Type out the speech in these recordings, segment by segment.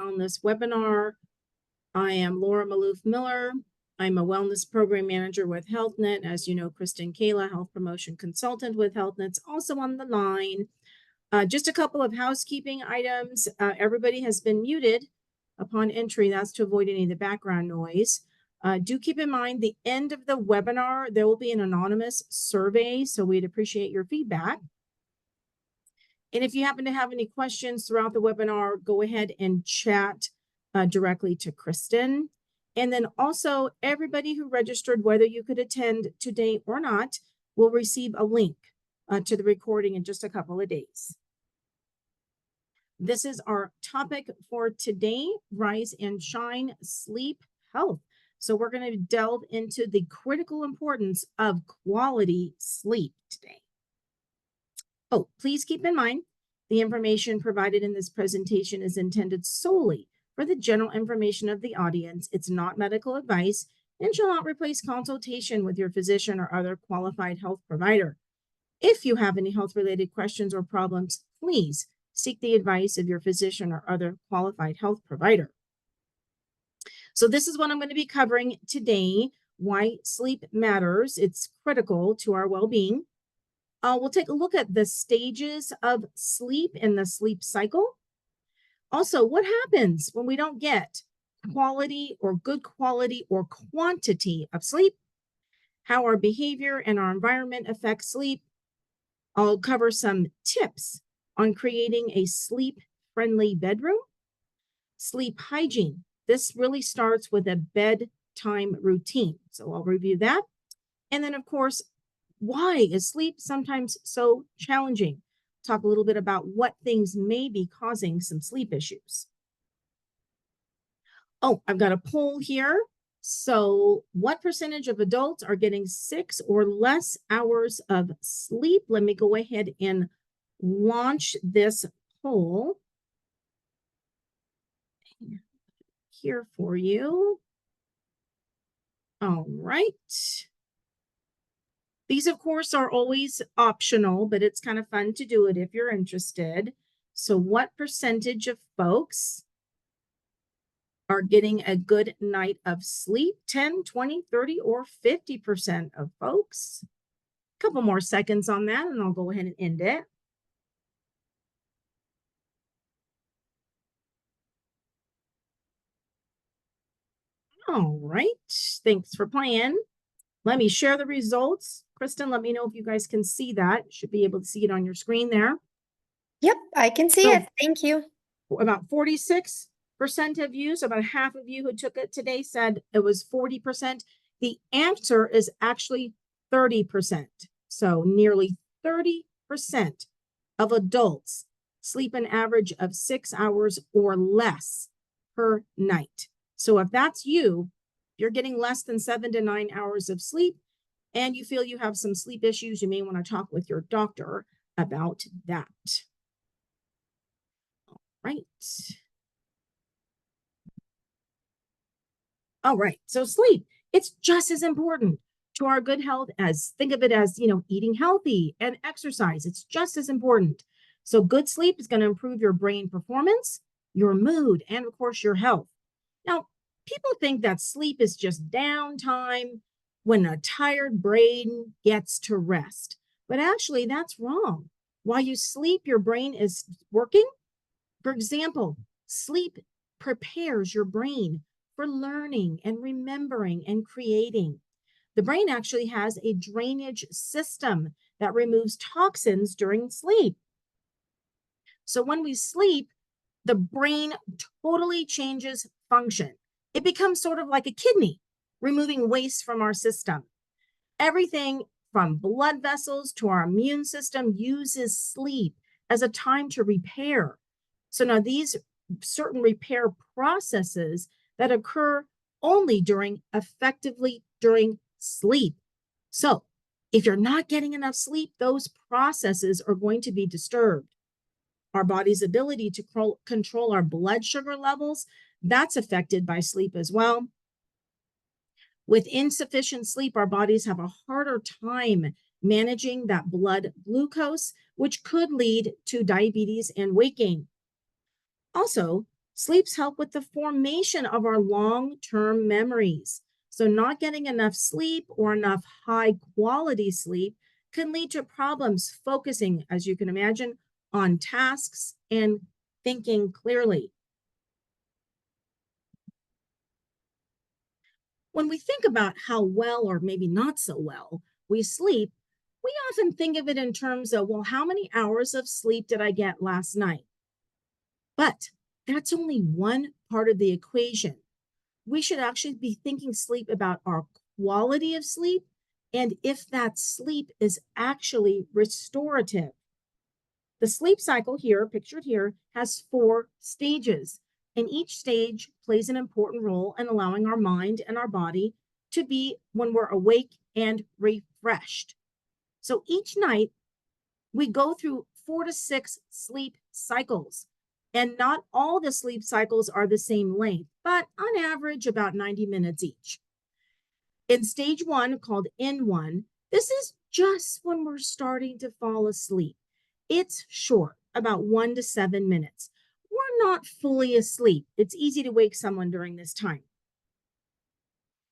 on this webinar. I am Laura Maloof Miller. I'm a wellness program manager with HealthNet. As you know, Kristen Kayla, health promotion consultant with HealthNet's also on the line. Just a couple of housekeeping items. Everybody has been muted upon entry. That's to avoid any of the background noise. Do keep in mind the end of the webinar, there will be an anonymous survey, so we'd appreciate your feedback. And if you happen to have any questions throughout the webinar, go ahead and chat directly to Kristen. And then also everybody who registered, whether you could attend today or not, will receive a link to the recording in just a couple of days. This is our topic for today, Rise and Shine, Sleep Health. So we're going to delve into the critical importance of quality sleep today. Oh, please keep in mind, the information provided in this presentation is intended solely for the general information of the audience. It's not medical advice and shall not replace consultation with your physician or other qualified health provider. If you have any health-related questions or problems, please seek the advice of your physician or other qualified health provider. So this is what I'm going to be covering today, why sleep matters. It's critical to our well-being. We'll take a look at the stages of sleep in the sleep cycle. Also, what happens when we don't get quality or good quality or quantity of sleep? How our behavior and our environment affect sleep. I'll cover some tips on creating a sleep-friendly bedroom. Sleep hygiene. This really starts with a bedtime routine. So I'll review that. And then, of course, why is sleep sometimes so challenging? Talk a little bit about what things may be causing some sleep issues. Oh, I've got a poll here. So what percentage of adults are getting 6 or less hours of sleep? Let me go ahead and launch this poll here for you. All right. These, of course, are always optional, but it's kind of fun to do it if you're interested. So what percentage of folks are getting a good night of sleep? 10, 20, 30, or 50% of folks? A couple more seconds on that, and I'll go ahead and end it. All right. Thanks for playing. Let me share the results. Kristen, let me know if you guys can see that. You should be able to see it on your screen there. Yep, I can see it. Thank you. About 46% of you, so about half of you who took it today said it was 40%. The answer is actually 30%. So nearly 30% of adults sleep an average of 6 hours or less per night. So if that's you, you're getting less than 7 to 9 hours of sleep, and you feel you have some sleep issues, you may want to talk with your doctor about that. All right. All right. So sleep, it's just as important to our good health as, think of it as, eating healthy and exercise. It's just as important. So good sleep is going to improve your brain performance, your mood, and of course, your health. Now, people think that sleep is just downtime when a tired brain gets to rest. But actually, that's wrong. While you sleep, your brain is working. For example, sleep prepares your brain for learning and remembering and creating. The brain actually has a drainage system that removes toxins during sleep. So when we sleep, the brain totally changes function. It becomes sort of like a kidney, removing waste from our system. Everything from blood vessels to our immune system uses sleep as a time to repair. So now these certain repair processes that occur only effectively during sleep. So if you're not getting enough sleep, those processes are going to be disturbed. Our body's ability to control our blood sugar levels, that's affected by sleep as well. With insufficient sleep, our bodies have a harder time managing that blood glucose, which could lead to diabetes and weight gain. Also, Sleeps help with the formation of our long-term memories. So not getting enough sleep or enough high quality sleep can lead to problems focusing, as you can imagine, on tasks and thinking clearly. When we think about how well or maybe not so well we sleep, we often think of it in terms of, well, how many hours of sleep did I get last night? But that's only one part of the equation. We should actually be thinking sleep about our quality of sleep and if that sleep is actually restorative. The sleep cycle here, pictured here, has 4 stages, and each stage plays an important role in allowing our mind and our body to be when we're awake and refreshed. So each night we go through 4 to 6 sleep cycles. And not all the sleep cycles are the same length, but on average, about 90 minutes each. In stage one, called N1, this is just when we're starting to fall asleep. It's short, about 1 to 7 minutes. We're not fully asleep. It's easy to wake someone during this time.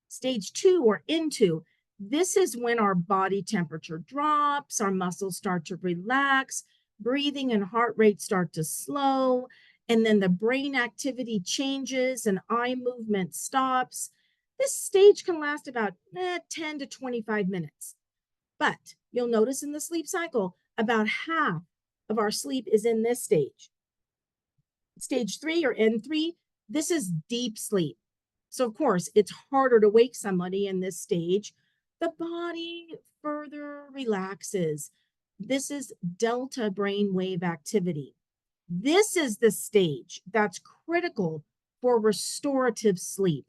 Stage two, or N2, this is when our body temperature drops, our muscles start to relax, breathing and heart rate start to slow, and then the brain activity changes and eye movement stops. This stage can last about 10 to 25 minutes. But you'll notice in the sleep cycle, about half of our sleep is in this stage. Stage three, or N3, this is deep sleep. So, of course, it's harder to wake somebody in this stage. The body further relaxes. This is delta brainwave activity. This is the stage that's critical for restorative sleep,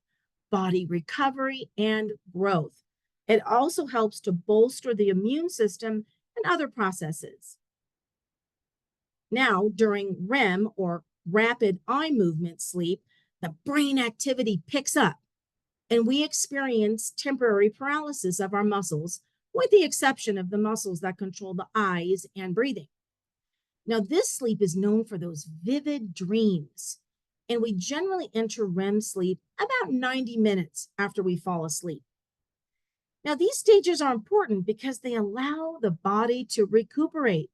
body recovery, and growth. It also helps to bolster the immune system and other processes. Now, during REM, or rapid eye movement sleep, the brain activity picks up and we experience temporary paralysis of our muscles, with the exception of the muscles that control the eyes and breathing. Now, this sleep is known for those vivid dreams, and we generally enter REM sleep about 90 minutes after we fall asleep. Now, these stages are important because they allow the body to recuperate.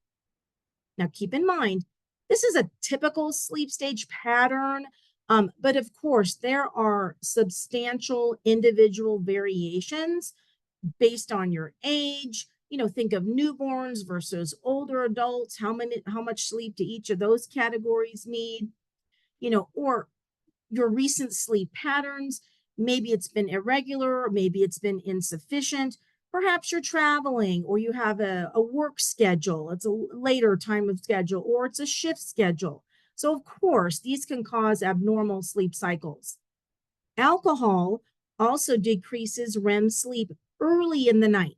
Now, keep in mind, this is a typical sleep stage pattern, but of course, there are substantial individual variations based on your age. Think of newborns versus older adults. How much sleep do each of those categories need? Or your recent sleep patterns. Maybe it's been irregular, or maybe it's been insufficient. Perhaps you're traveling, or you have a work schedule. It's a later time of schedule, or it's a shift schedule. So, of course, these can cause abnormal sleep cycles. Alcohol also decreases REM sleep early in the night.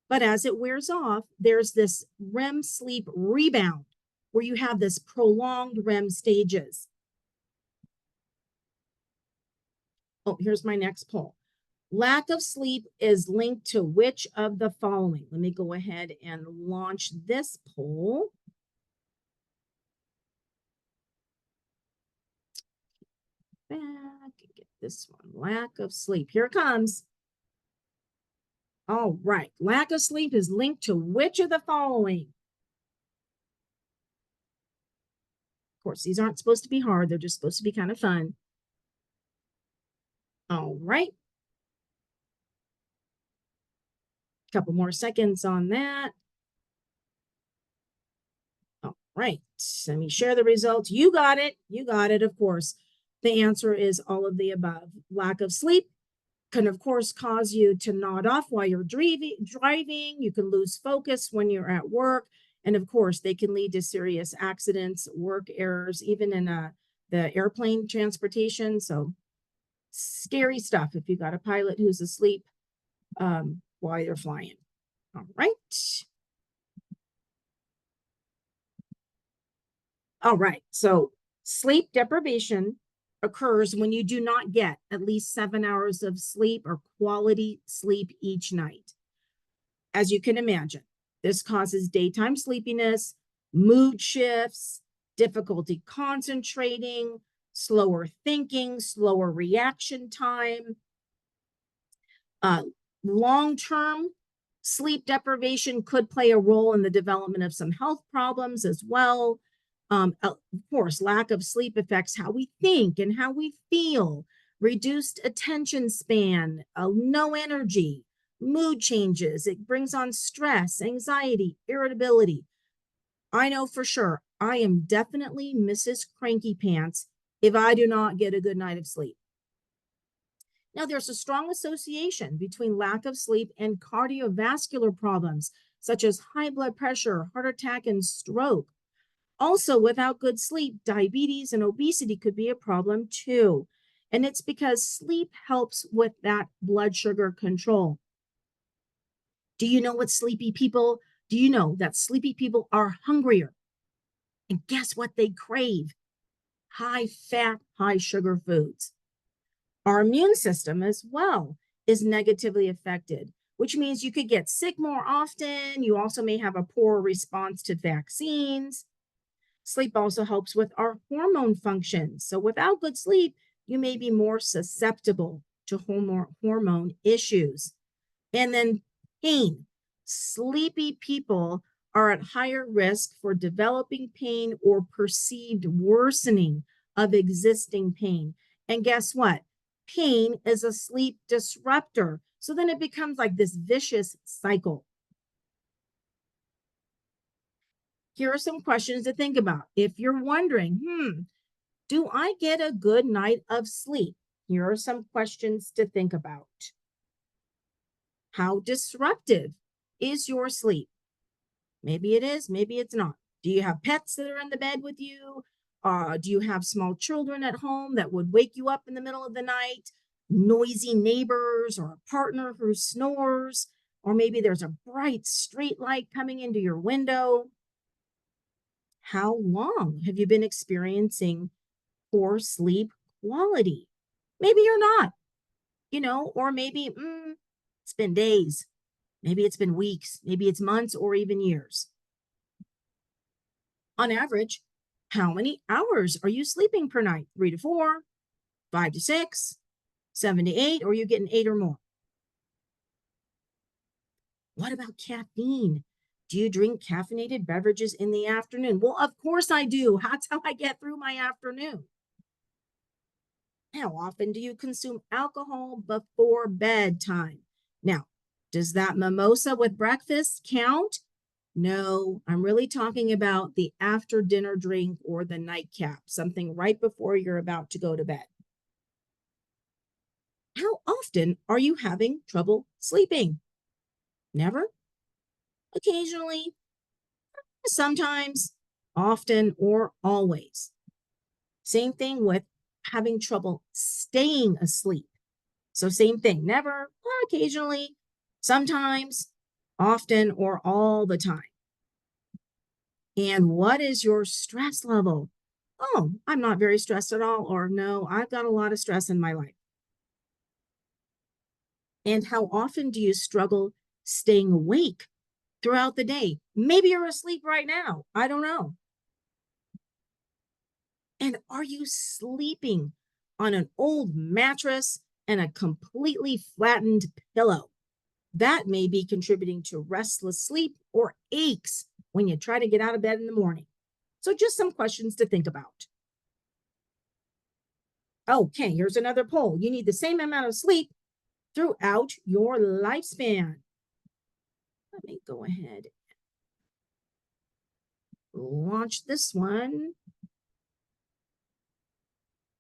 But as it wears off, there's this REM sleep rebound where you have this prolonged REM stages. Oh, here's my next poll. Lack of sleep is linked to which of the following? Let me go ahead and launch this poll. Back and get this one. Lack of sleep. Here it comes. All right. Lack of sleep is linked to which of the following? Of course, these aren't supposed to be hard. They're just supposed to be kind of fun. All right. Couple more seconds on that. All right. Let me share the results. You got it. You got it, of course. The answer is all of the above. Lack of sleep can, of course, cause you to nod off while you're driving. You can lose focus when you're at work. And of course, they can lead to serious accidents, work errors, even in the airplane transportation. So scary stuff if you got a pilot who's asleep while you're flying. All right. All right. So sleep deprivation occurs when you do not get at least 7 hours of sleep or quality sleep each night. As you can imagine, this causes daytime sleepiness, mood shifts, difficulty concentrating, slower thinking, slower reaction time. Long-term sleep deprivation could play a role in the development of some health problems as well. Of course, lack of sleep affects how we think and how we feel, reduced attention span, no energy, mood changes. It brings on stress, anxiety, irritability. I know for sure I am definitely Mrs. Cranky Pants if I do not get a good night of sleep. Now, there's a strong association between lack of sleep and cardiovascular problems, such as high blood pressure, heart attack, and stroke. Also, without good sleep, diabetes and obesity could be a problem too. And it's because sleep helps with that blood sugar control. Do you know that sleepy people are hungrier? And guess what they crave? High fat, high sugar foods. Our immune system as well is negatively affected, which means you could get sick more often. You also may have a poor response to vaccines. Sleep also helps with our hormone functions. So without good sleep, you may be more susceptible to hormone issues. And then pain. Sleepy people are at higher risk for developing pain or perceived worsening of existing pain. And guess what? Pain is a sleep disruptor. So then it becomes like this vicious cycle. Here are some questions to think about. If you're wondering, do I get a good night of sleep? Here are some questions to think about. How disruptive is your sleep? Maybe it is, maybe it's not. Do you have pets that are in the bed with you? Do you have small children at home that would wake you up in the middle of the night? Noisy neighbors or a partner who snores? Or maybe there's a bright street light coming into your window. How long have you been experiencing poor sleep quality? Maybe you're not, or maybe it's been days. Maybe it's been weeks. Maybe it's months or even years. On average, how many hours are you sleeping per night? 3 to 4, 5 to 6, 7 to 8, or are you getting 8 or more? What about caffeine? Do you drink caffeinated beverages in the afternoon? Well, of course I do. That's how I get through my afternoon. How often do you consume alcohol before bedtime? Now, does that mimosa with breakfast count? No, I'm really talking about the after dinner drink or the nightcap, something right before you're about to go to bed. How often are you having trouble sleeping? Never? Occasionally? Sometimes? Often or always? Same thing with having trouble staying asleep. So same thing, never, occasionally, sometimes, often, or all the time. And what is your stress level? Oh, I'm not very stressed at all, or no, I've got a lot of stress in my life. And how often do you struggle staying awake throughout the day? Maybe you're asleep right now. I don't know. And are you sleeping on an old mattress and a completely flattened pillow? That may be contributing to restless sleep or aches when you try to get out of bed in the morning. So just some questions to think about. Okay, here's another poll. You need the same amount of sleep throughout your lifespan. Let me go ahead and launch this one.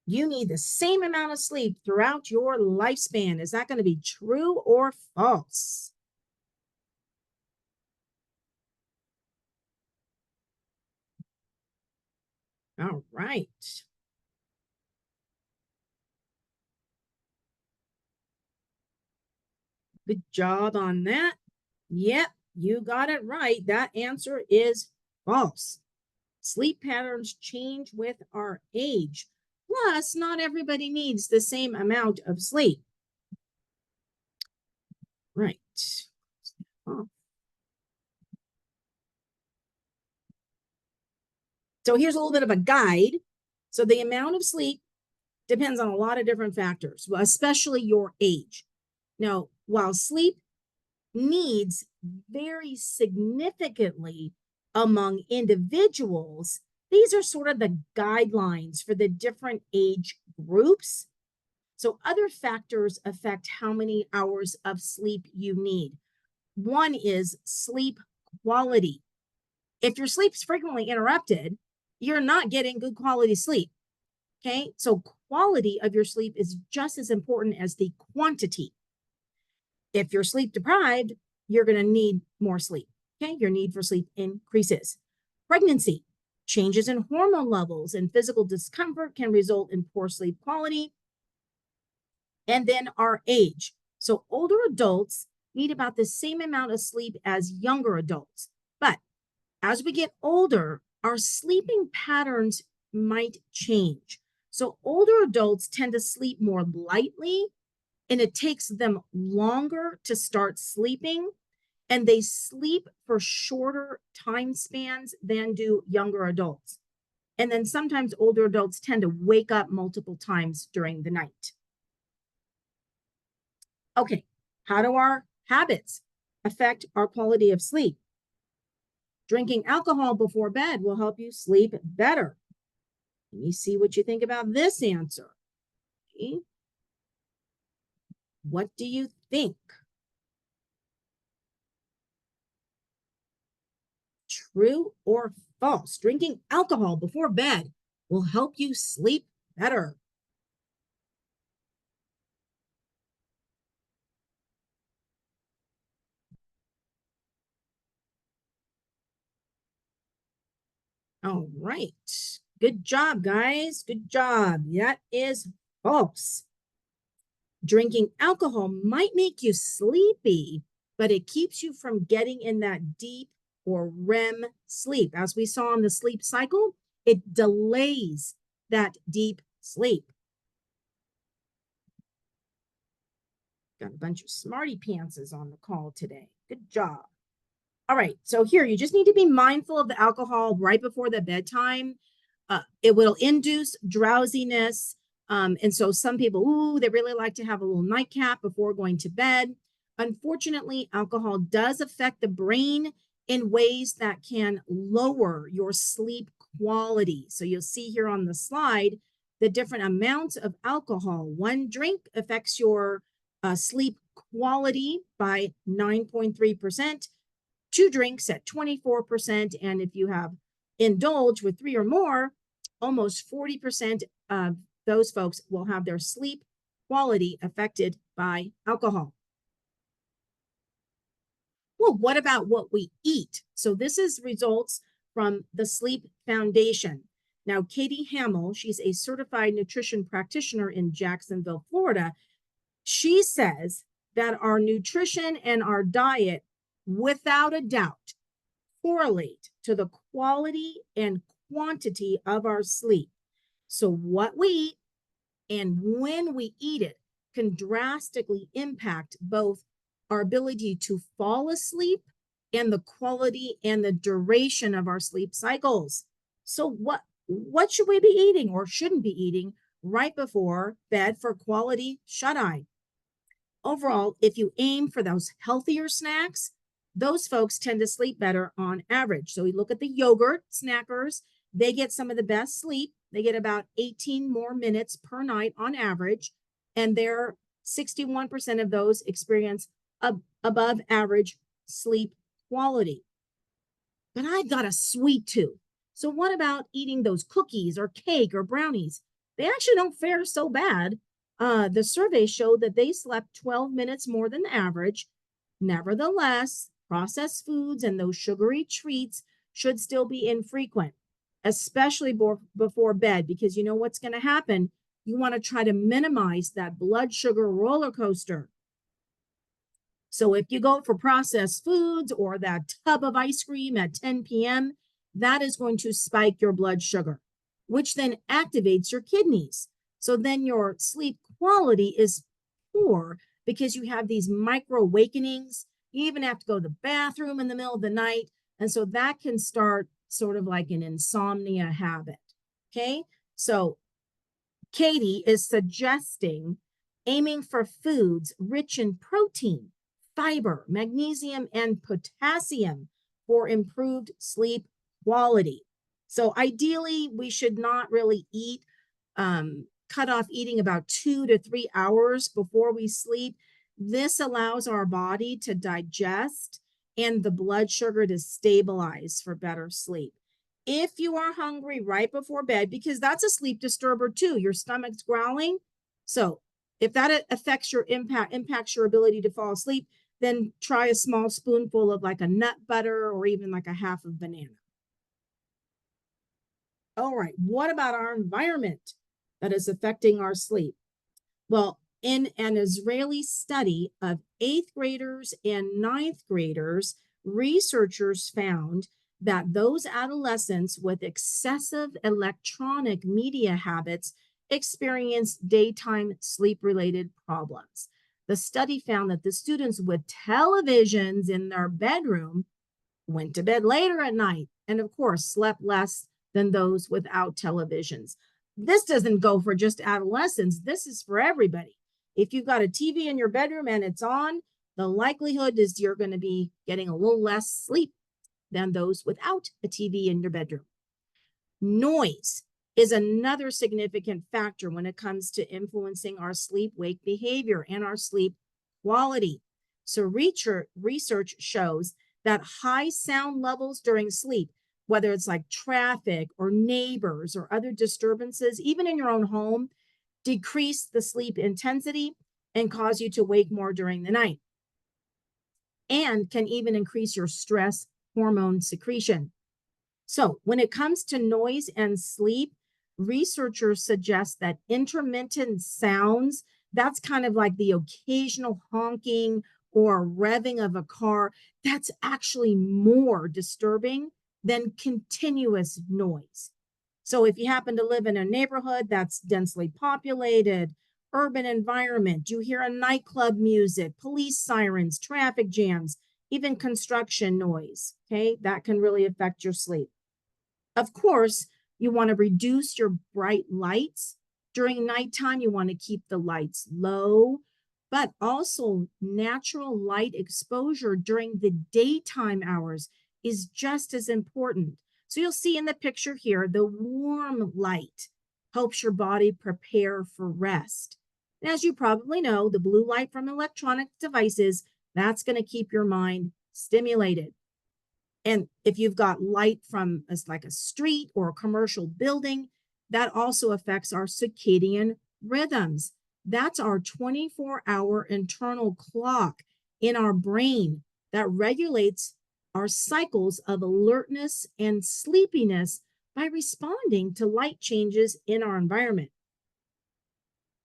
You need the same amount of sleep throughout your lifespan. Is that going to be true or false? All right. Good job on that. Yep, you got it right. That answer is false. Sleep patterns change with our age. Plus, not everybody needs the same amount of sleep. Right. Oh. So here's a little bit of a guide. So the amount of sleep Depends on a lot of different factors, especially your age. Now, while sleep needs vary significantly among individuals, these are sort of the guidelines for the different age groups. So, other factors affect how many hours of sleep you need. One is sleep quality. If your sleep's frequently interrupted, you're not getting good quality sleep. Okay, so quality of your sleep is just as important as the quantity. If you're sleep deprived, you're going to need more sleep. Okay, your need for sleep increases. Pregnancy, changes in hormone levels and physical discomfort can result in poor sleep quality. And then our age. So older adults need about the same amount of sleep as younger adults. But as we get older, our sleeping patterns might change. So older adults tend to sleep more lightly, and it takes them longer to start sleeping, and they sleep for shorter time spans than do younger adults. And then sometimes older adults tend to wake up multiple times during the night. Okay, how do our habits affect our quality of sleep? Drinking alcohol before bed will help you sleep better. Let me see what you think about this answer. Okay. What do you think? True or false? Drinking alcohol before bed will help you sleep better. All right. Good job, guys. Good job. That is false. Drinking alcohol might make you sleepy, but it keeps you from getting in that deep or REM sleep. As we saw in the sleep cycle, it delays that deep sleep. Got a bunch of smarty pantses on the call today. Good job. All right, so here you just need to be mindful of the alcohol right before the bedtime. It will induce drowsiness. And so some people, ooh, they really like to have a little nightcap before going to bed. Unfortunately, alcohol does affect the brain in ways that can lower your sleep quality. So you'll see here on the slide the different amounts of alcohol. One drink affects your sleep quality by 9.3%. Two drinks at 24%. And if you have indulged with three or more, almost 40% of those folks will have their sleep quality affected by alcohol. Well, what about what we eat? So this is results from the Sleep Foundation. Now, Katie Hamill, she's a certified nutrition practitioner in Jacksonville, Florida. She says that our nutrition and our diet, without a doubt, correlate to the quality and quantity of our sleep. So, what we eat and when we eat it can drastically impact both our ability to fall asleep and the quality and the duration of our sleep cycles. So, what should we be eating or shouldn't be eating right before bed for quality shut-eye? Overall, if you aim for those healthier snacks, those folks tend to sleep better on average. So we look at the yogurt snackers, they get some of the best sleep. They get about 18 more minutes per night on average, and they're 61% of those experience above average sleep quality. But I've got a sweet tooth. So what about eating those cookies or cake or brownies? They actually don't fare so bad. The survey showed that they slept 12 minutes more than the average. Nevertheless, processed foods and those sugary treats should still be infrequent, especially before bed, because you know what's going to happen. You want to try to minimize that blood sugar roller coaster. So if you go for processed foods or that tub of ice cream at 10 p.m., that is going to spike your blood sugar, which then activates your kidneys. So then your sleep quality is poor because you have these micro awakenings. You even have to go to the bathroom in the middle of the night. And so that can start sort of like an insomnia habit. Okay. So Katie is suggesting aiming for foods rich in protein, fiber, magnesium, and potassium for improved sleep quality. So ideally, we should not really cut off eating about 2 to 3 hours before we sleep. This allows our body to digest and the blood sugar to stabilize for better sleep. If you are hungry right before bed, because that's a sleep disturber too, your stomach's growling. So if that affects your impacts your ability to fall asleep, then try a small spoonful of like a nut butter or even like a half of banana. All right, what about our environment that is affecting our sleep? Well, in an Israeli study of eighth graders and ninth graders, researchers found that those adolescents with excessive electronic media habits experienced daytime sleep related problems. The study found that the students with televisions in their bedroom went to bed later at night and, of course, slept less than those without televisions. This doesn't go for just adolescents, this is for everybody. If you've got a TV in your bedroom and it's on, the likelihood is you're going to be getting a little less sleep than those without a TV in your bedroom. Noise is another significant factor when it comes to influencing our sleep-wake behavior and our sleep quality. So research shows that high sound levels during sleep, whether it's like traffic or neighbors or other disturbances, even in your own home, decrease the sleep intensity and cause you to wake more during the night, and can even increase your stress hormone secretion. So when it comes to noise and sleep, researchers suggest that intermittent sounds, that's kind of like the occasional honking or revving of a car, that's actually more disturbing than continuous noise. So if you happen to live in a neighborhood that's densely populated, urban environment, you hear a nightclub music, police sirens, traffic jams, even construction noise, okay, that can really affect your sleep. Of course, you want to reduce your bright lights. During nighttime, you want to keep the lights low, but also natural light exposure during the daytime hours is just as important. So you'll see in the picture here, the warm light helps your body prepare for rest. And as you probably know, the blue light from electronic devices, that's going to keep your mind stimulated. And if you've got light from like a street or a commercial building, that also affects our circadian rhythms. That's our 24-hour internal clock in our brain that regulates our cycles of alertness and sleepiness by responding to light changes in our environment.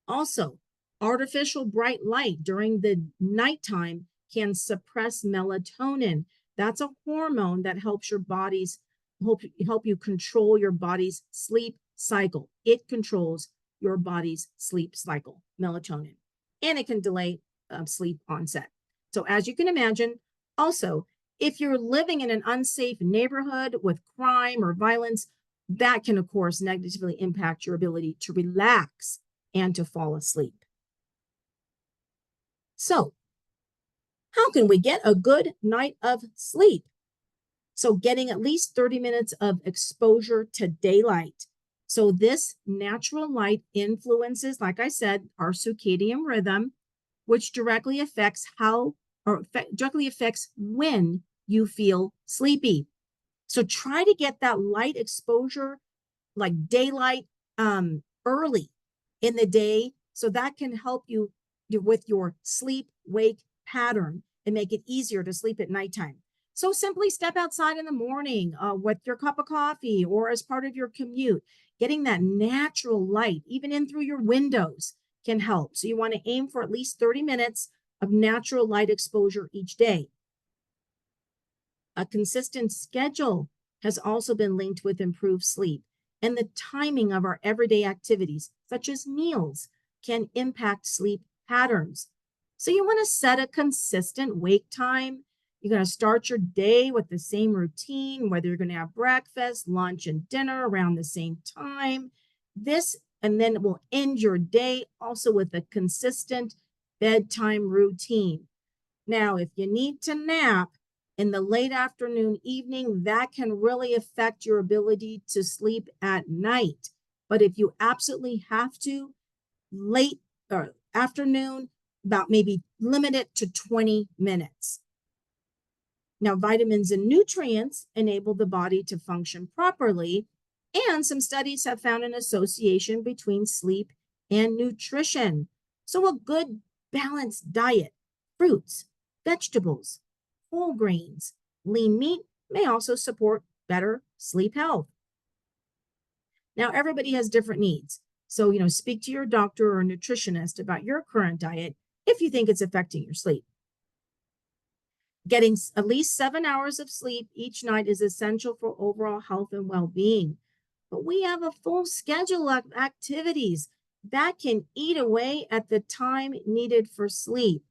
Also, artificial bright light during the nighttime can suppress melatonin. That's a hormone that helps your body's help you control your body's sleep cycle. It controls your body's sleep cycle, melatonin, and it can delay sleep onset. So as you can imagine, also, if you're living in an unsafe neighborhood with crime or violence, that can, of course, negatively impact your ability to relax and to fall asleep. So, how can we get a good night of sleep? So getting at least 30 minutes of exposure to daylight. So this natural light influences, like I said, our circadian rhythm, which directly affects directly affects when you feel sleepy. So try to get that light exposure, like daylight, early in the day, so that can help you with your sleep wake pattern and make it easier to sleep at nighttime. So simply step outside in the morning with your cup of coffee or as part of your commute. Getting that natural light, even in through your windows, can help. So you want to aim for at least 30 minutes of natural light exposure each day. A consistent schedule has also been linked with improved sleep, and the timing of our everyday activities, such as meals, can impact sleep patterns. So you want to set a consistent wake time. You're going to start your day with the same routine, whether you're going to have breakfast, lunch, and dinner around the same time. This And then it will end your day also with a consistent bedtime routine. Now, if you need to nap in the late afternoon, evening, that can really affect your ability to sleep at night. But if you absolutely have to, late or afternoon, about maybe limit it to 20 minutes. Now, vitamins and nutrients enable the body to function properly, and some studies have found an association between sleep and nutrition. So, a good balanced diet, fruits, vegetables, whole grains, lean meat may also support better sleep health. Now, everybody has different needs. So, speak to your doctor or nutritionist about your current diet if you think it's affecting your sleep. Getting at least 7 hours of sleep each night is essential for overall health and well-being. But we have a full schedule of activities that can eat away at the time needed for sleep.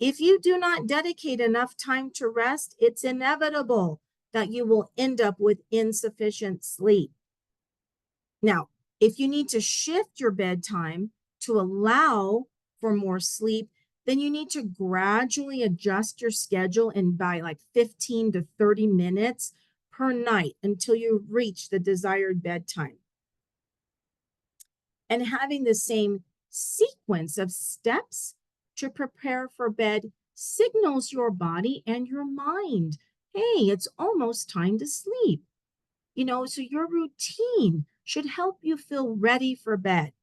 If you do not dedicate enough time to rest, it's inevitable that you will end up with insufficient sleep. Now, if you need to shift your bedtime to allow for more sleep, then you need to gradually adjust your schedule and by like 15 to 30 minutes per night until you reach the desired bedtime. And having the same sequence of steps to prepare for bed signals your body and your mind, hey, it's almost time to sleep. So your routine should help you feel ready for bed.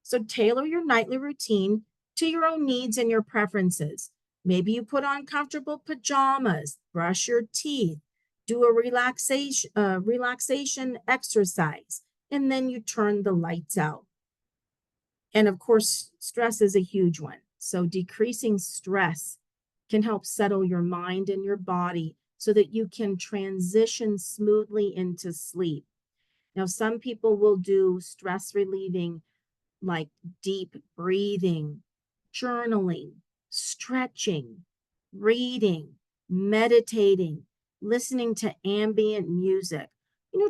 So tailor your nightly routine to your own needs and your preferences. Maybe you put on comfortable pajamas, brush your teeth, do a relaxation exercise, and then you turn the lights out. And of course, stress is a huge one. So decreasing stress can help settle your mind and your body so that you can transition smoothly into sleep. Now, some people will do stress relieving like deep breathing, journaling, stretching, reading, meditating, listening to ambient music.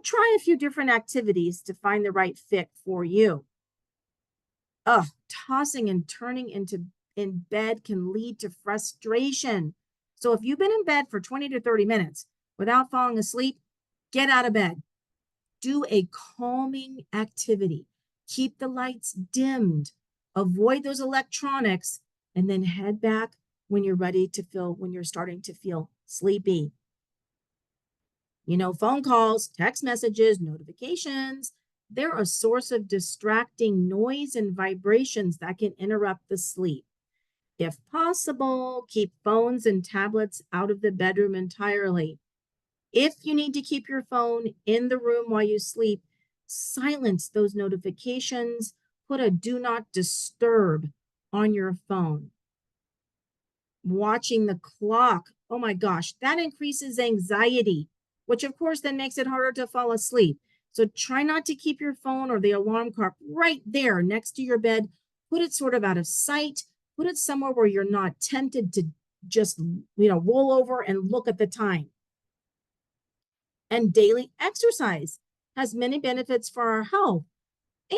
Try a few different activities to find the right fit for you. Tossing and turning in bed can lead to frustration. So if you've been in bed for 20 to 30 minutes without falling asleep, get out of bed. Do a calming activity. Keep the lights dimmed. Avoid those electronics, and then head back when you're starting to feel sleepy. Phone calls, text messages, notifications, they're a source of distracting noise and vibrations that can interrupt the sleep. If possible, keep phones and tablets out of the bedroom entirely. If you need to keep your phone in the room while you sleep, silence those notifications. Put a do not disturb on your phone. Watching the clock, oh my gosh, that increases anxiety, which of course then makes it harder to fall asleep. So try not to keep your phone or the alarm clock right there next to your bed. Put it sort of out of sight. Put it somewhere where you're not tempted to just, roll over and look at the time. And daily exercise has many benefits for our health.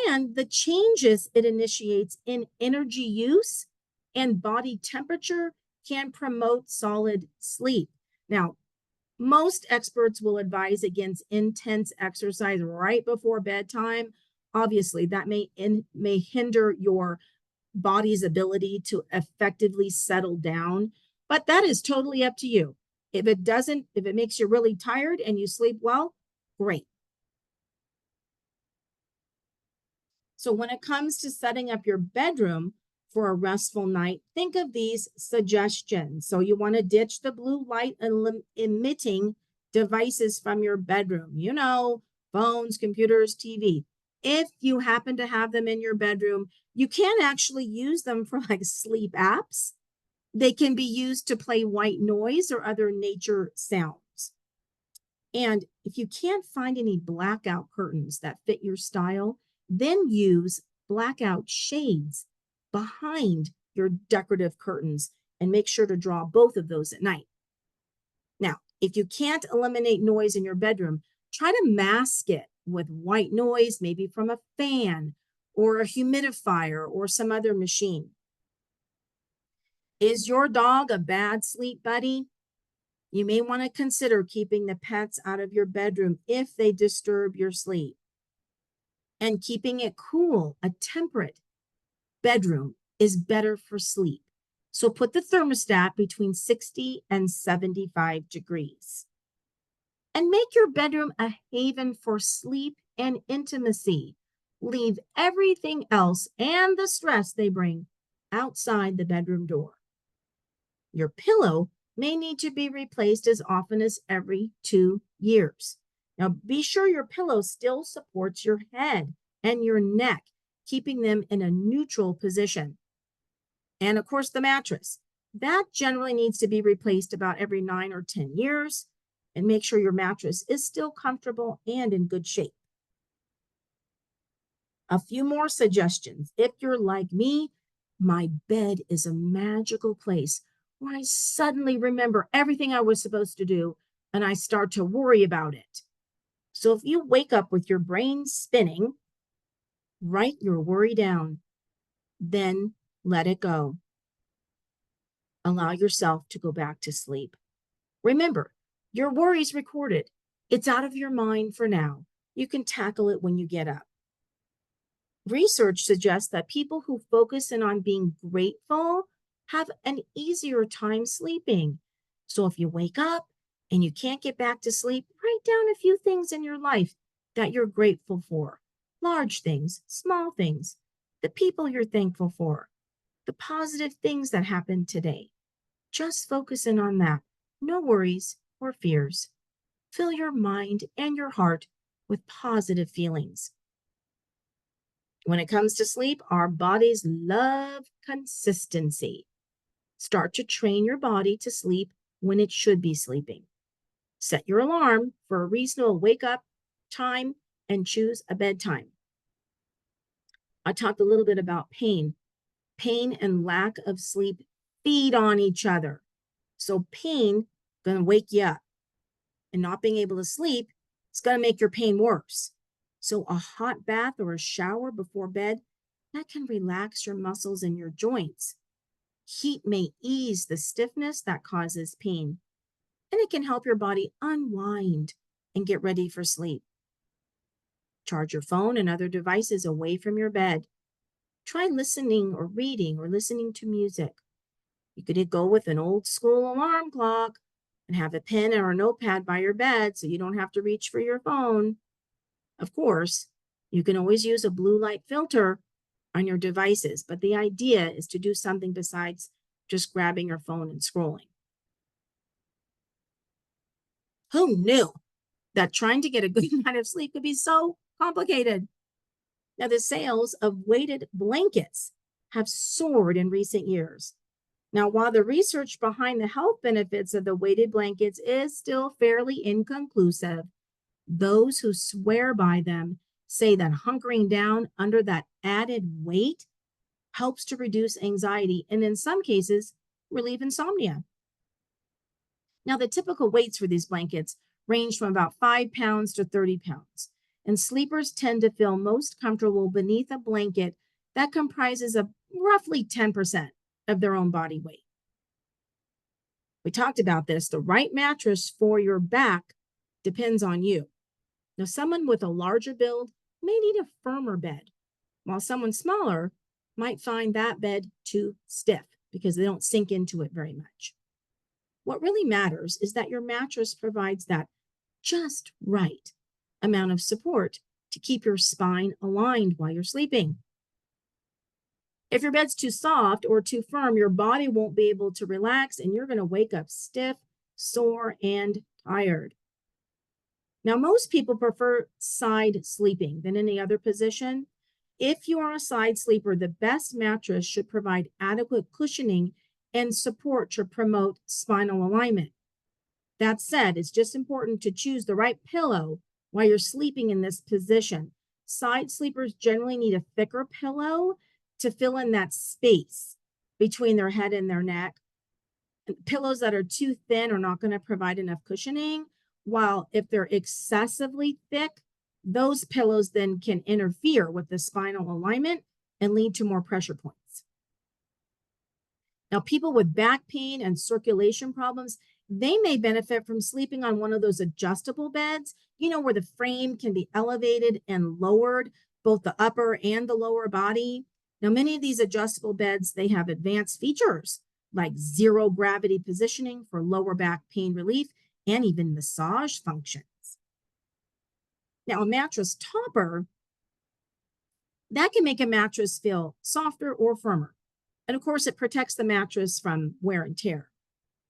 And the changes it initiates in energy use and body temperature can promote solid sleep. Now, most experts will advise against intense exercise right before bedtime. Obviously, that may hinder your body's ability to effectively settle down, but that is totally up to you. If it makes you really tired and you sleep well, great. So when it comes to setting up your bedroom for a restful night, think of these suggestions. So you want to ditch the blue light emitting devices from your bedroom, phones, computers, TV. If you happen to have them in your bedroom, you can actually use them for like sleep apps. They can be used to play white noise or other nature sounds. And if you can't find any blackout curtains that fit your style, then use blackout shades behind your decorative curtains and make sure to draw both of those at night. Now, if you can't eliminate noise in your bedroom, try to mask it with white noise, maybe from a fan or a humidifier or some other machine. Is your dog a bad sleep buddy? You may want to consider keeping the pets out of your bedroom if they disturb your sleep. And keeping it cool, a temperate bedroom is better for sleep. So put the thermostat between 60 and 75 degrees. And make your bedroom a haven for sleep and intimacy. Leave everything else and the stress they bring outside the bedroom door. Your pillow may need to be replaced as often as every 2 years. Now, be sure your pillow still supports your head and your neck, keeping them in a neutral position. And of course, the mattress. That generally needs to be replaced about every 9 or 10 years. And make sure your mattress is still comfortable and in good shape. A few more suggestions. If you're like me, my bed is a magical place where I suddenly remember everything I was supposed to do and I start to worry about it. So if you wake up with your brain spinning, write your worry down, then let it go. Allow yourself to go back to sleep. Remember, your worry's recorded. It's out of your mind for now. You can tackle it when you get up. Research suggests that people who focus in on being grateful have an easier time sleeping. So if you wake up and you can't get back to sleep, write down a few things in your life that you're grateful for. Large things, small things, the people you're thankful for, the positive things that happened today. Just focus in on that. No worries or fears. Fill your mind and your heart with positive feelings. When it comes to sleep, our bodies love consistency. Start to train your body to sleep when it should be sleeping. Set your alarm for a reasonable wake up time and choose a bedtime. I talked a little bit about pain. Pain and lack of sleep feed on each other. So pain going to wake you up, and not being able to sleep is going to make your pain worse. So a hot bath or a shower before bed, that can relax your muscles and your joints. Heat may ease the stiffness that causes pain, and it can help your body unwind and get ready for sleep. Charge your phone and other devices away from your bed. Try listening or reading or listening to music. You could go with an old school alarm clock and have a pen or a notepad by your bed so you don't have to reach for your phone. Of course, you can always use a blue light filter on your devices, but the idea is to do something besides just grabbing your phone and scrolling. Who knew that trying to get a good night of sleep could be so complicated? Now, the sales of weighted blankets have soared in recent years. Now, while the research behind the health benefits of the weighted blankets is still fairly inconclusive, those who swear by them say that hunkering down under that added weight helps to reduce anxiety and, in some cases, relieve insomnia. Now, the typical weights for these blankets range from about 5 pounds to 30 pounds, and sleepers tend to feel most comfortable beneath a blanket that comprises of roughly 10% of their own body weight. We talked about this. The right mattress for your back depends on you. Now, someone with a larger build may need a firmer bed, while someone smaller might find that bed too stiff because they don't sink into it very much. What really matters is that your mattress provides that just right amount of support to keep your spine aligned while you're sleeping. If your bed's too soft or too firm, your body won't be able to relax and you're going to wake up stiff, sore, and tired. Now, most people prefer side sleeping than any other position. If you are a side sleeper, the best mattress should provide adequate cushioning and support to promote spinal alignment. That said, it's just important to choose the right pillow while you're sleeping in this position. Side sleepers generally need a thicker pillow to fill in that space between their head and their neck. Pillows that are too thin are not going to provide enough cushioning, while if they're excessively thick, those pillows then can interfere with the spinal alignment and lead to more pressure points. Now, people with back pain and circulation problems, they may benefit from sleeping on one of those adjustable beds, where the frame can be elevated and lowered, both the upper and the lower body. Now, many of these adjustable beds, they have advanced features like zero gravity positioning for lower back pain relief and even massage functions. Now, a mattress topper, that can make a mattress feel softer or firmer. And of course, it protects the mattress from wear and tear.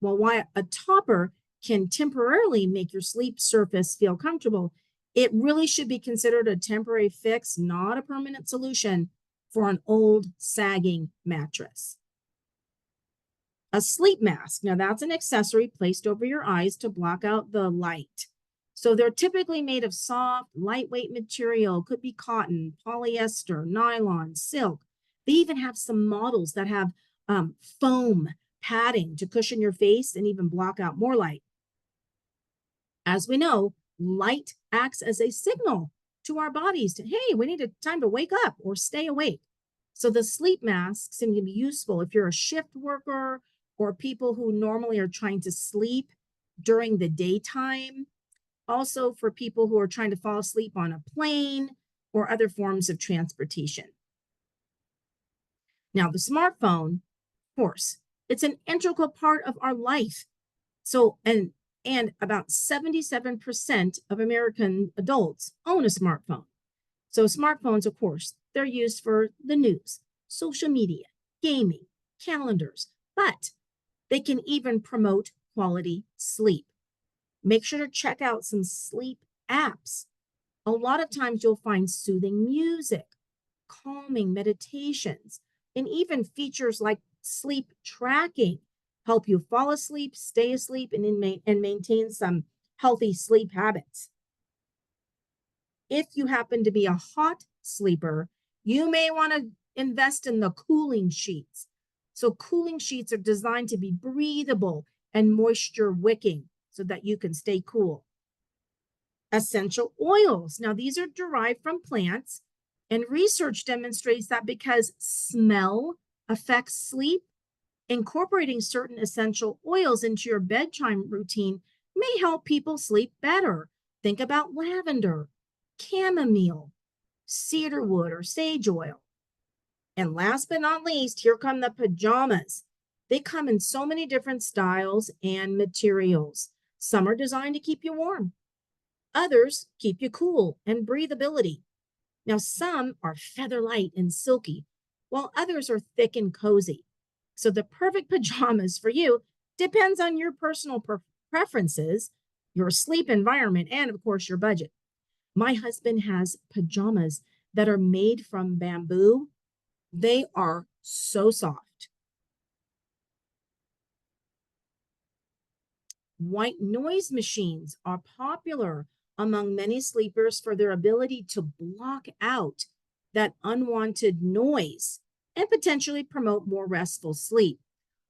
While a topper can temporarily make your sleep surface feel comfortable, it really should be considered a temporary fix, not a permanent solution for an old, sagging mattress. A sleep mask. Now, that's an accessory placed over your eyes to block out the light. So they're typically made of soft, lightweight material. Could be cotton, polyester, nylon, silk. They even have some models that have foam padding to cushion your face and even block out more light. As we know, light acts as a signal to our bodies to, hey, we need time to wake up or stay awake. So the sleep masks seem to be useful if you're a shift worker or people who normally are trying to sleep during the daytime. Also for people who are trying to fall asleep on a plane or other forms of transportation. Now, the smartphone, of course, it's an integral part of our life. So, and about 77% of American adults own a smartphone. So smartphones, of course, they're used for the news, social media, gaming, calendars, but they can even promote quality sleep. Make sure to check out some sleep apps. A lot of times you'll find soothing music, calming meditations, and even features like sleep tracking help you fall asleep, stay asleep, and maintain some healthy sleep habits. If you happen to be a hot sleeper, you may want to invest in the cooling sheets. So cooling sheets are designed to be breathable and moisture wicking so that you can stay cool. Essential oils. Now, these are derived from plants, and research demonstrates that because smell affects sleep, incorporating certain essential oils into your bedtime routine may help people sleep better. Think about lavender, chamomile, cedarwood, or sage oil. And last but not least, here come the pajamas. They come in so many different styles and materials. Some are designed to keep you warm. Others keep you cool and breathability. Now, some are feather light and silky, while others are thick and cozy. So the perfect pajamas for you depends on your personal preferences, your sleep environment, and of course, your budget. My husband has pajamas that are made from bamboo. They are so soft. White noise machines are popular among many sleepers for their ability to block out that unwanted noise and potentially promote more restful sleep.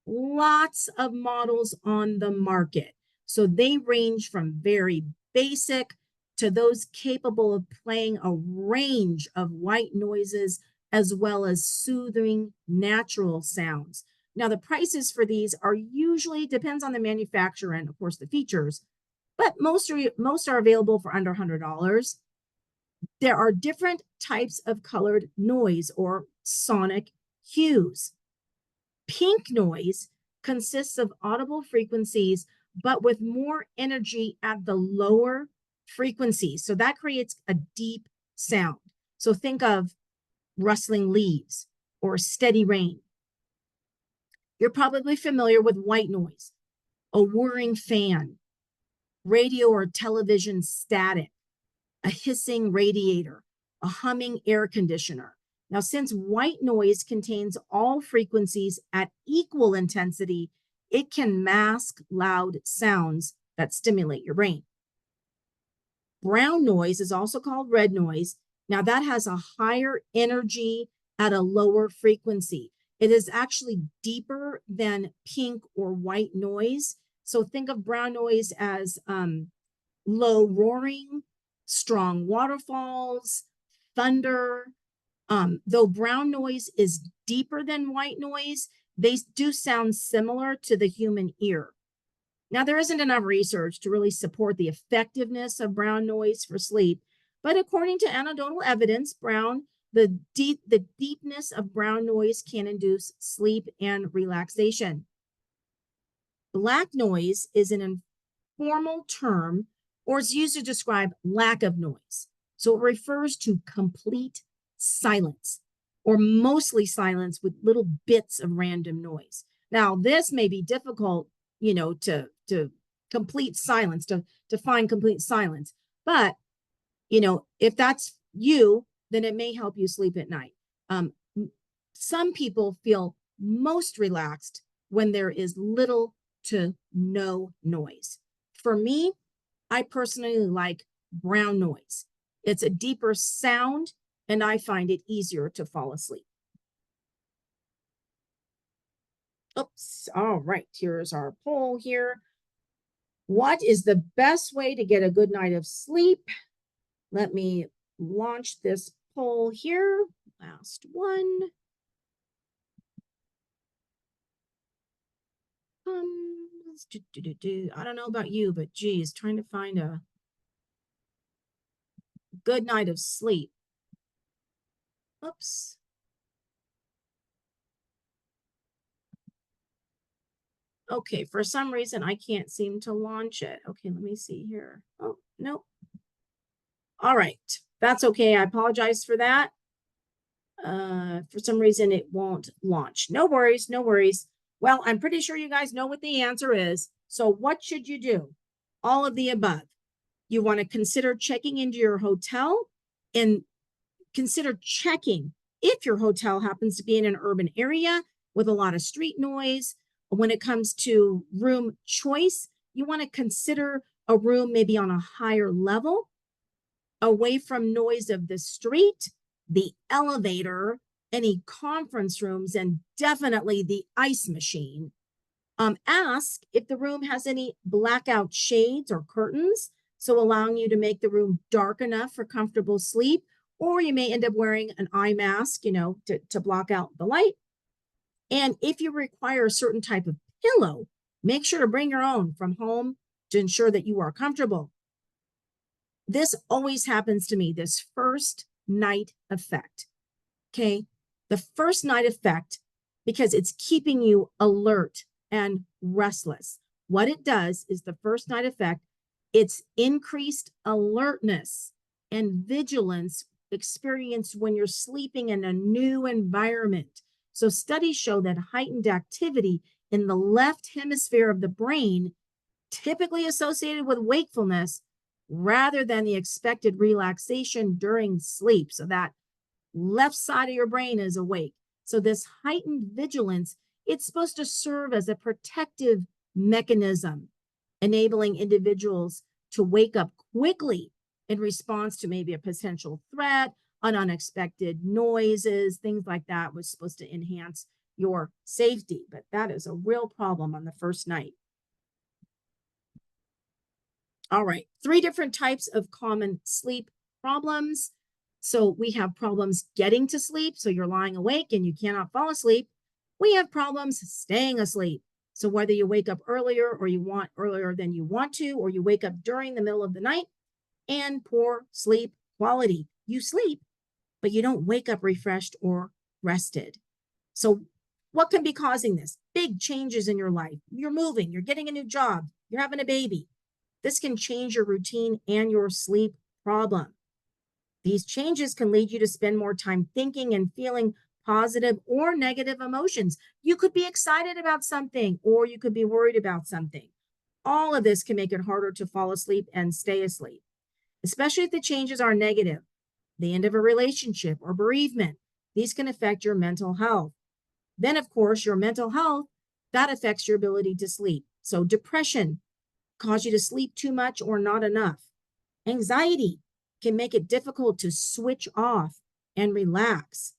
Lots of models on the market. So they range from very basic to those capable of playing a range of white noises as well as soothing natural sounds. Now, the prices for these are usually depends on the manufacturer and, of course, the features, but most are available for under $100. There are different types of colored noise or sonic hues. Pink noise consists of audible frequencies, but with more energy at the lower frequencies. So that creates a deep sound. So think of rustling leaves or steady rain. You're probably familiar with white noise, a whirring fan, radio or television static, a hissing radiator, a humming air conditioner. Now, since white noise contains all frequencies at equal intensity, it can mask loud sounds that stimulate your brain. Brown noise is also called red noise. Now, that has a higher energy at a lower frequency. It is actually deeper than pink or white noise. So think of brown noise as low roaring strong waterfalls, thunder. Though brown noise is deeper than white noise, they do sound similar to the human ear. Now, there isn't enough research to really support the effectiveness of brown noise for sleep, but according to anecdotal evidence, the deepness of brown noise can induce sleep and relaxation. Black noise is an informal term, or is used to describe lack of noise. So it refers to complete silence, or mostly silence with little bits of random noise. Now, this may be difficult, to complete silence, to find complete silence. But, if that's you, then it may help you sleep at night. Some people feel most relaxed when there is little to no noise. For me, I personally like brown noise. It's a deeper sound, and I find it easier to fall asleep. Oops. All right. Here's our poll here. What is the best way to get a good night of sleep? Let me launch this poll here. Last one. I don't know about you, but geez, trying to find a good night of sleep. Oops. Okay, for some reason, I can't seem to launch it. Okay, let me see here. Oh, no. All right, that's okay. I apologize for that. For some reason, it won't launch. No worries, no worries. Well, I'm pretty sure you guys know what the answer is. So what should you do? All of the above. You want to consider checking into your hotel and consider checking if your hotel happens to be in an urban area with a lot of street noise. When it comes to room choice, you want to consider a room maybe on a higher level, away from noise of the street, the elevator, any conference rooms, and definitely the ice machine. Ask if the room has any blackout shades or curtains, so allowing you to make the room dark enough for comfortable sleep, or you may end up wearing an eye mask, to block out the light. And if you require a certain type of pillow, make sure to bring your own from home to ensure that you are comfortable. This always happens to me, this first night effect. Okay. The first night effect, because it's keeping you alert and restless. What it does is the first night effect, it's increased alertness and vigilance experienced when you're sleeping in a new environment. So studies show that heightened activity in the left hemisphere of the brain, typically associated with wakefulness, rather than the expected relaxation during sleep. So that left side of your brain is awake. So this heightened vigilance, it's supposed to serve as a protective mechanism, enabling individuals to wake up quickly in response to maybe a potential threat, an unexpected noises, things like that was supposed to enhance your safety. But that is a real problem on the first night. All right, 3 different types of common sleep problems. So we have problems getting to sleep. So you're lying awake and you cannot fall asleep. We have problems staying asleep. So whether you wake up earlier or you want earlier than you want to, or you wake up during the middle of the night, and poor sleep quality. You sleep, but you don't wake up refreshed or rested. So what can be causing this? Big changes in your life. You're moving, you're getting a new job, you're having a baby. This can change your routine and your sleep problem. These changes can lead you to spend more time thinking and feeling positive or negative emotions. You could be excited about something, or you could be worried about something. All of this can make it harder to fall asleep and stay asleep, especially if the changes are negative. The end of a relationship or bereavement, these can affect your mental health. Then, of course, your mental health, that affects your ability to sleep. So depression cause you to sleep too much or not enough. Anxiety can make it difficult to switch off and relax.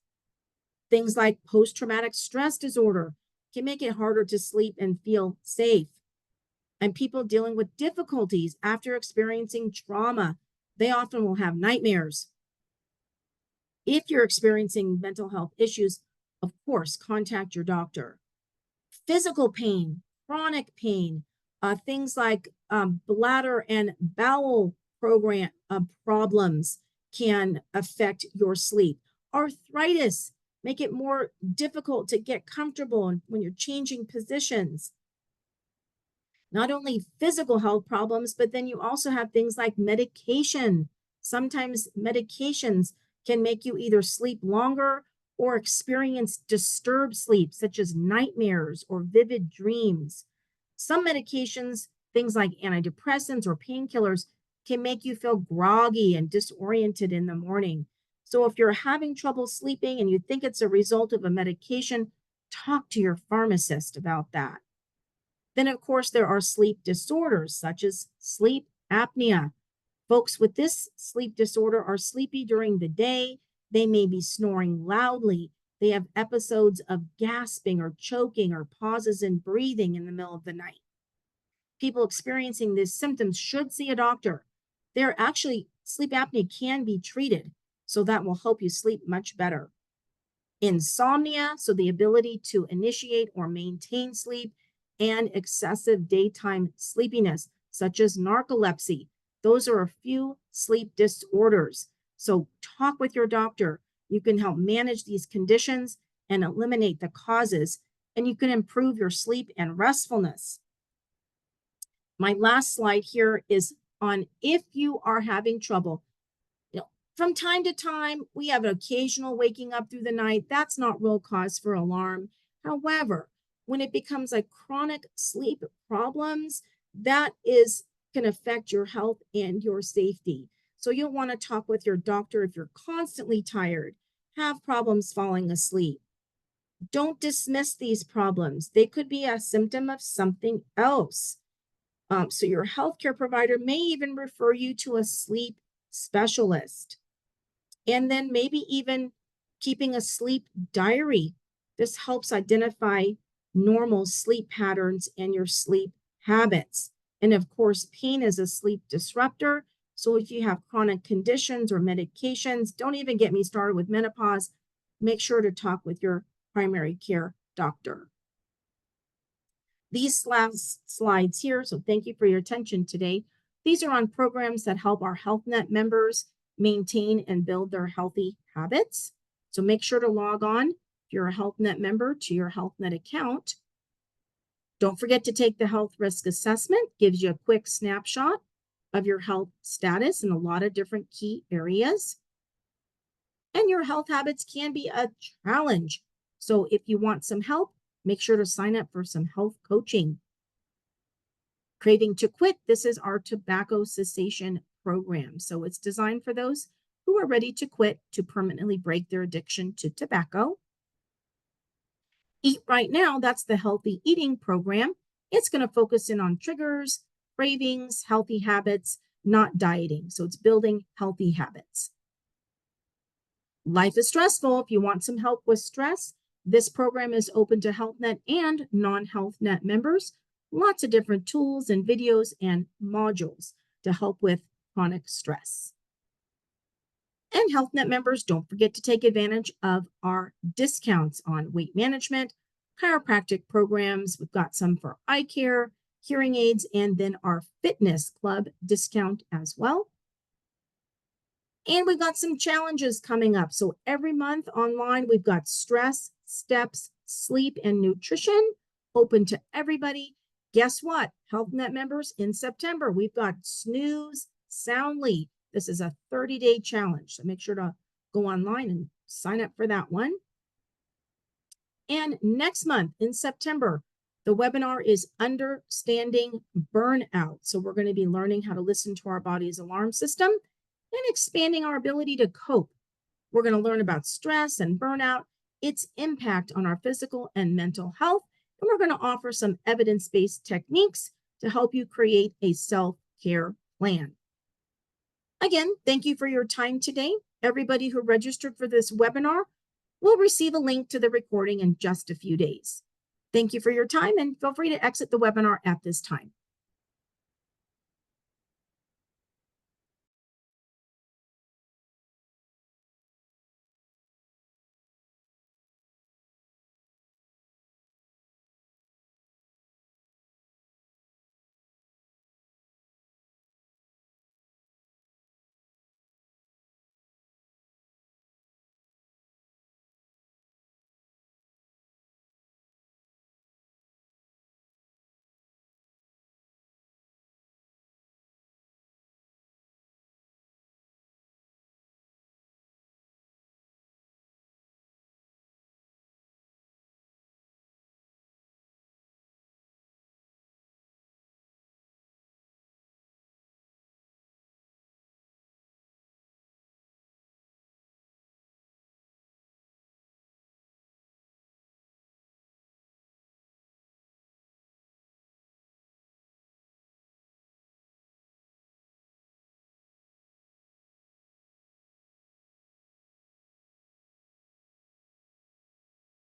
Things like post-traumatic stress disorder can make it harder to sleep and feel safe. And people dealing with difficulties after experiencing trauma, They often will have nightmares. If you're experiencing mental health issues, of course, contact your doctor. Physical pain, chronic pain, things like bladder and bowel problems can affect your sleep. Arthritis, make it more difficult to get comfortable when you're changing positions. Not only physical health problems, but then you also have things like medication. Sometimes medications can make you either sleep longer or experience disturbed sleep, such as nightmares or vivid dreams. Some medications, things like antidepressants or painkillers, can make you feel groggy and disoriented in the morning. So if you're having trouble sleeping and you think it's a result of a medication, talk to your pharmacist about that. Then, of course, there are sleep disorders such as sleep apnea. Folks with this sleep disorder are sleepy during the day. They may be snoring loudly. They have episodes of gasping or choking or pauses in breathing in the middle of the night. People experiencing these symptoms should see a doctor. They're actually, sleep apnea can be treated, so that will help you sleep much better. Insomnia, so the ability to initiate or maintain sleep, and excessive daytime sleepiness, such as narcolepsy. Those are a few sleep disorders. So talk with your doctor. You can help manage these conditions and eliminate the causes, and you can improve your sleep and restfulness. My last slide here is on if you are having trouble. From time to time, we have an occasional waking up through the night. That's not real cause for alarm. However, when it becomes like chronic sleep problems, that can affect your health and your safety. So you'll want to talk with your doctor if you're constantly tired, have problems falling asleep. Don't dismiss these problems. They could be a symptom of something else. So your healthcare provider may even refer you to a sleep specialist. And then maybe even keeping a sleep diary. This helps identify normal sleep patterns and your sleep habits. And of course, pain is a sleep disruptor. So if you have chronic conditions or medications, don't even get me started with menopause. Make sure to talk with your primary care doctor. These last slides here, so thank you for your attention today. These are on programs that help our HealthNet members maintain and build their healthy habits. So make sure to log on, if you're a HealthNet member, to your HealthNet account. Don't forget to take the health risk assessment, gives you a quick snapshot of your health status in a lot of different key areas. And your health habits can be a challenge. So if you want some help, make sure to sign up for some health coaching. Craving to Quit, this is our tobacco cessation program. So it's designed for those who are ready to quit to permanently break their addiction to tobacco. Eat Right Now, that's the healthy eating program. It's going to focus in on triggers, cravings, healthy habits, not dieting. So it's building healthy habits. Life is Stressful. If you want some help with stress, this program is open to HealthNet and non-HealthNet members. Lots of different tools and videos and modules to help with chronic stress. And HealthNet members, don't forget to take advantage of our discounts on weight management, chiropractic programs. We've got some for eye care, hearing aids, and then our fitness club discount as well. And we've got some challenges coming up. So every month online, we've got stress, steps, sleep, and nutrition open to everybody. Guess what? HealthNet members, in September, we've got Snooze Soundly. This is a 30-day challenge. So make sure to go online and sign up for that one. And next month in September, the webinar is Understanding Burnout. So we're going to be learning how to listen to our body's alarm system and expanding our ability to cope. We're going to learn about stress and burnout, its impact on our physical and mental health, and we're going to offer some evidence-based techniques to help you create a self-care plan. Again, thank you for your time today. Everybody who registered for this webinar will receive a link to the recording in just a few days. Thank you for your time, and feel free to exit the webinar at this time.